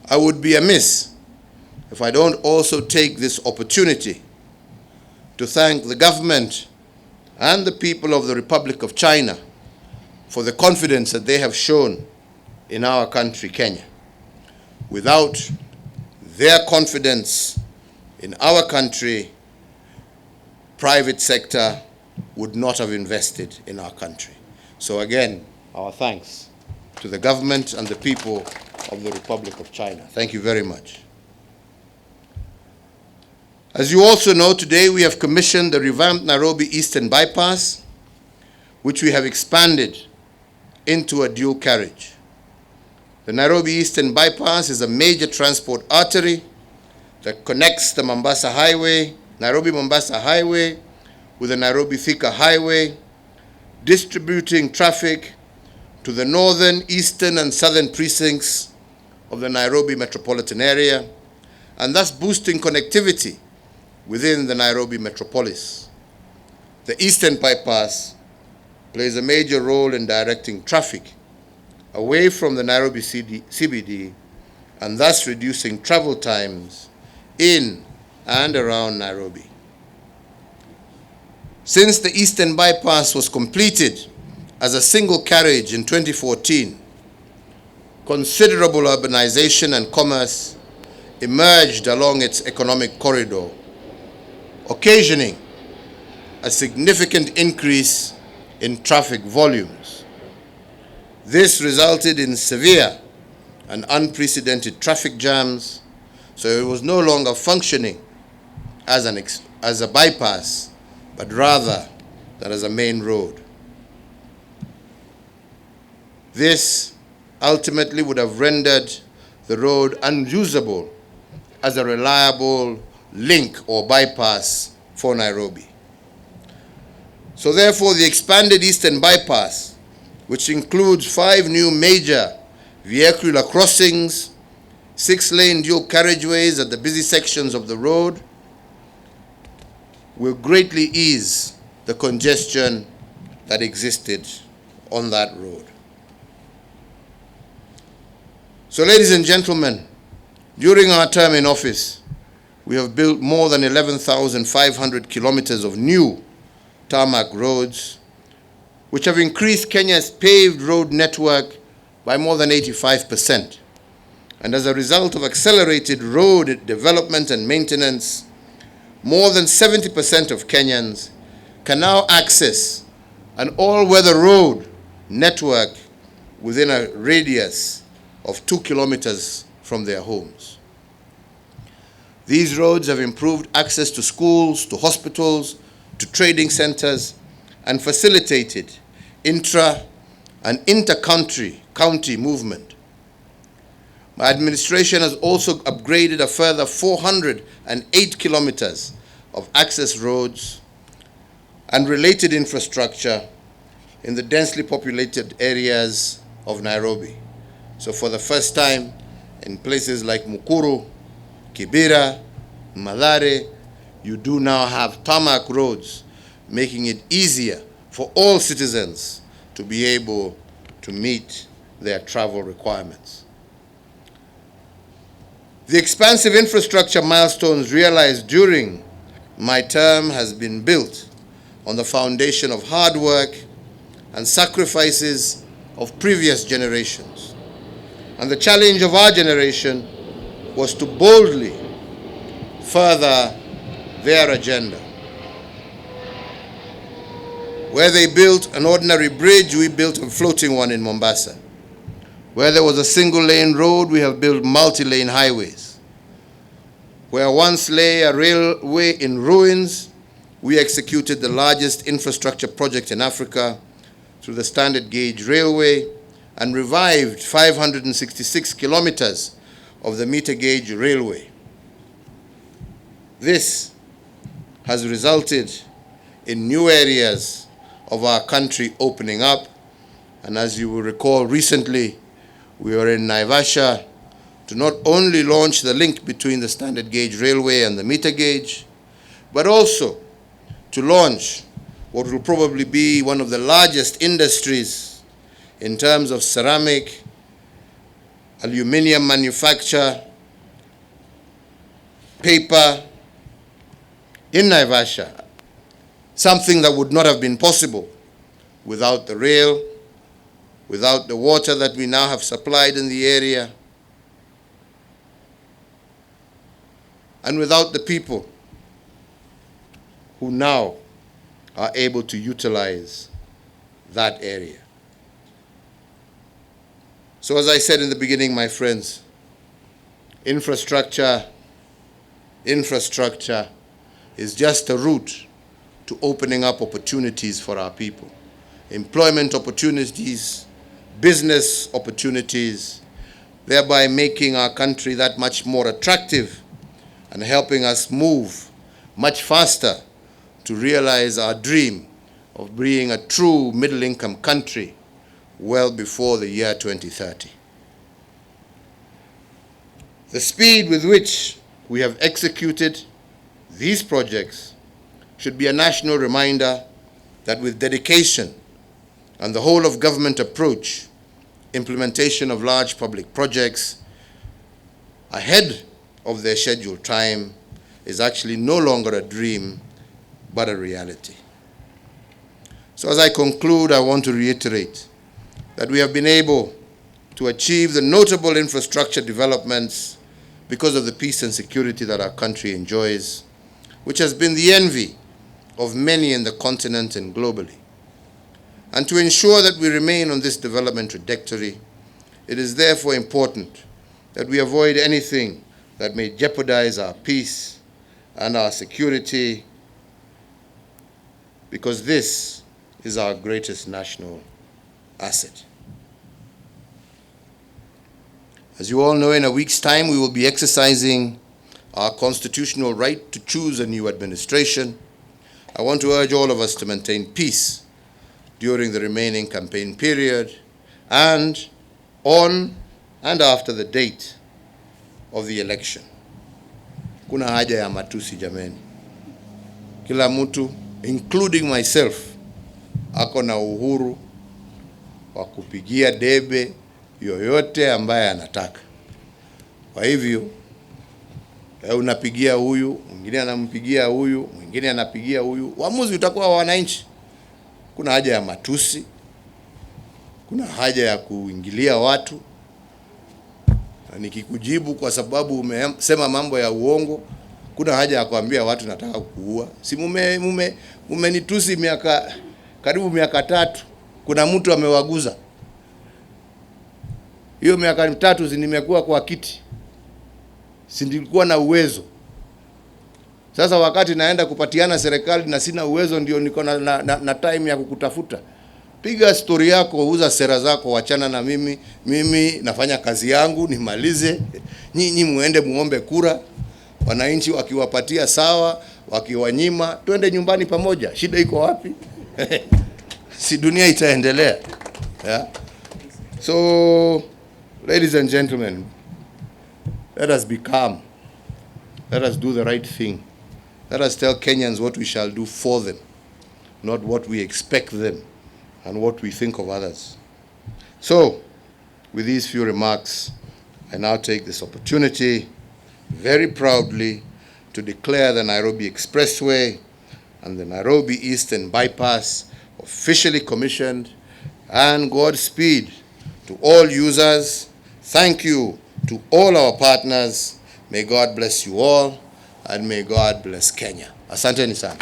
I would be amiss if I don't also take this opportunity to thank the government and the people of the Republic of China for the confidence that they have shown in our country, Kenya. Without their confidence in our country, private sector would not have invested in our country. So again, our thanks to the government and the people of the Republic of China. Thank you very much. As you also know, today we have commissioned the revamped Nairobi Eastern Bypass, which we have expanded into a dual carriage. The Nairobi Eastern Bypass is a major transport artery that connects the Mombasa Highway, Nairobi-Mombasa Highway, with the Nairobi-Thika Highway, distributing traffic to the northern, eastern, and southern precincts of the Nairobi metropolitan area, and thus boosting connectivity within the Nairobi metropolis. The Eastern Bypass plays a major role in directing traffic away from the Nairobi CBD and thus reducing travel times in and around Nairobi. Since the Eastern Bypass was completed as a single carriage in 2014, considerable urbanization and commerce emerged along its economic corridor, occasioning a significant increase in traffic volumes. This resulted in severe and unprecedented traffic jams, so it was no longer functioning as a bypass, but rather than as a main road. This ultimately would have rendered the road unusable as a reliable link or bypass for Nairobi. So therefore, the expanded Eastern Bypass, which includes 5 new major vehicular crossings, 6-lane dual carriageways at the busy sections of the road, will greatly ease the congestion that existed on that road. So ladies and gentlemen, during our term in office, we have built more than 11,500 kilometers of new tarmac roads, which have increased Kenya's paved road network by more than 85%. And as a result of accelerated road development and maintenance, more than 70% of Kenyans can now access an all-weather road network within a radius of 2 kilometers from their homes. These roads have improved access to schools, to hospitals, to trading centers, and facilitated intra- and inter-county movement. My administration has also upgraded a further 408 kilometers of access roads and related infrastructure in the densely populated areas of Nairobi. So for the first time, in places like Mukuru, Kibera, Mathare, you do now have tarmac roads, making it easier for all citizens to be able to meet their travel requirements. The expansive infrastructure milestones realized during my term has been built on the foundation of hard work and sacrifices of previous generations. And the challenge of our generation was to boldly further their agenda. Where they built an ordinary bridge, we built a floating one in Mombasa. Where there was a single-lane road, we have built multi-lane highways. Where once lay a railway in ruins, we executed the largest infrastructure project in Africa through the standard gauge railway and revived 566 kilometers of the meter gauge railway. This has resulted in new areas of our country opening up, and as you will recall, recently we were in Naivasha to not only launch the link between the standard gauge railway and the meter gauge, but also to launch what will probably be one of the largest industries in terms of ceramic aluminium manufacture, paper in Naivasha, something that would not have been possible without the rail, without the water that we now have supplied in the area, and without the people who now are able to utilize that area. So as I said in the beginning, my friends, infrastructure is just a route to opening up opportunities for our people. Employment opportunities, business opportunities, thereby making our country that much more attractive and helping us move much faster to realize our dream of being a true middle-income country well before the year 2030. The speed with which we have executed these projects should be a national reminder that with dedication and the whole of government approach, implementation of large public projects ahead of their scheduled time is actually no longer a dream, but a reality. So as I conclude, I want to reiterate that we have been able to achieve the notable infrastructure developments because of the peace and security that our country enjoys, which has been the envy of many in the continent and globally. And to ensure that we remain on this development trajectory, it is therefore important that we avoid anything that may jeopardize our peace and our security, because this is our greatest national asset. As you all know, in a week's time, we will be exercising our constitutional right to choose a new administration. I want to urge all of us to maintain peace during the remaining campaign period and on and after the date of the election. Kuna haja ya matusi jameni. Kila mtu, including myself, ako na uhuru wa kupigia debe yoyote ambaye anataka. Kwa hivyo, unapigia huyu, mwingine anampigia huyu, mwingine anapigia huyu. Uamuzi utakuwa wa wananchi. Kuna haja ya matusi, kuna haja ya kuingilia watu. Na nikikujibu kwa sababu umesema mambo ya uongo, kuna haja ya kuambia watu nataka kuua. Si mumenitusi karibu miaka 3. Kuna mtu amewaguza. Hiyo miaka 3 nimekuwa kwa kiti. Si nilikuwa na uwezo. Sasa wakati naenda kupatiana serikali na sina uwezo, ndio niko na time ya kukutafuta. Piga story yako, uza sera zako, wachana na mimi. Mimi nafanya kazi yangu, nimalize. Nyinyi muende muombe kura. Wananchi wakiwapatia sawa, wakiwanyima, twende nyumbani pamoja. Shida iko wapi? Si dunia itaendelea. Yeah? So, ladies and gentlemen, let us be calm. Let us do the right thing. Let us tell Kenyans what we shall do for them, not what we expect them and what we think of others. So, with these few remarks, I now take this opportunity very proudly to declare the Nairobi Expressway and the Nairobi Eastern Bypass officially commissioned, and Godspeed to all users. Thank you to all our partners. May God bless you all, and may God bless Kenya. Asanteni sana.